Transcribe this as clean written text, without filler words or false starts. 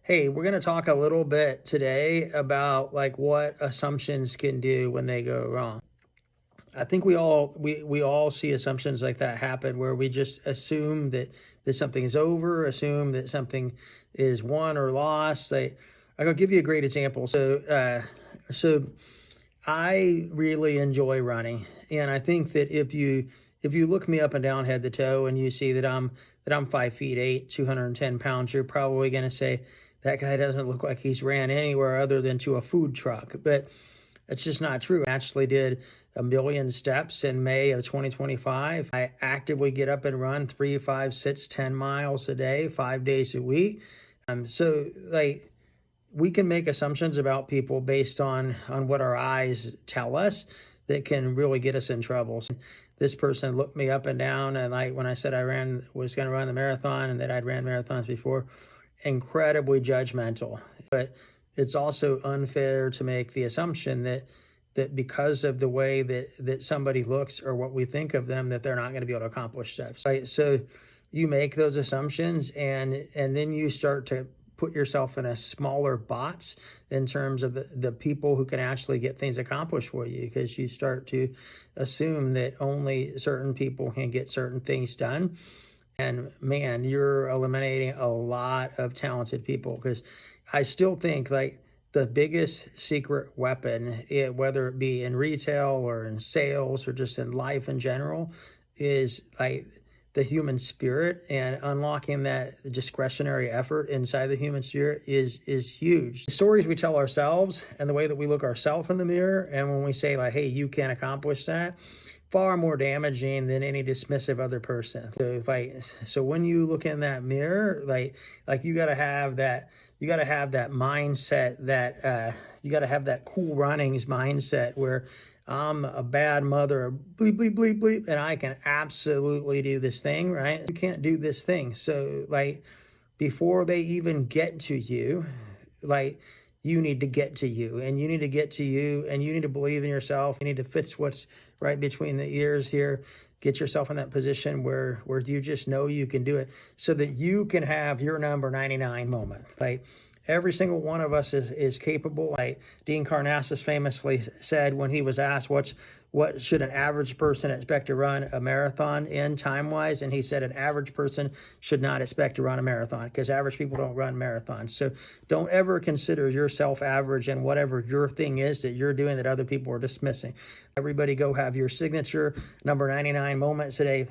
Hey, we're going to talk a little bit today about like what assumptions can do when they go wrong. I think we all see assumptions like that happen where we just assume that something is over, assume that something is won or lost. I'll give you a great example. So I really enjoy running, and I think that if you look me up and down head to toe and you see that I'm 5 feet 8, 210 pounds, you're probably going to say that guy doesn't look like he's ran anywhere other than to a food truck. But it's just not true. I actually did 1 million steps in May of 2025. I actively get up and run 3, 5, 6, 10 miles a day, 5 days a week. So like we can make assumptions about people based on what our eyes tell us that can really get us in trouble. This person looked me up and down, and like when I said was going to run the marathon and that I'd ran marathons before, incredibly judgmental. But it's also unfair to make the assumption that because of the way that somebody looks or what we think of them, that they're not going to be able to accomplish stuff. Right? So you make those assumptions, and then you start to put yourself in a smaller box in terms of the people who can actually get things accomplished for you, because you start to assume that only certain people can get certain things done. And man, you're eliminating a lot of talented people, because I still think like the biggest secret weapon, whether it be in retail or in sales or just in life in general, is like the human spirit, and unlocking that discretionary effort inside the human spirit is huge. The stories we tell ourselves and the way that we look ourselves in the mirror, and when we say like, hey, you can't accomplish that, far more damaging than any dismissive other person. So when you look in that mirror, like you got to have that mindset, that you got to have that cool runnings mindset where I'm a bad mother, bleep, bleep, bleep, bleep, and I can absolutely do this thing, right? You can't do this thing. So like before they even get to you, like you need to get to you, and you need to get to you, and you need to believe in yourself. You need to fix what's right between the ears here. Get yourself in that position where you just know you can do it, so that you can have your number 99 moment. Like every single one of us is capable. Like Dean Karnazes famously said when he was asked what should an average person expect to run a marathon in time-wise, and he said an average person should not expect to run a marathon, because average people don't run marathons. So don't ever consider yourself average in whatever your thing is that you're doing that other people are dismissing. Everybody go have your signature number 99 moment today.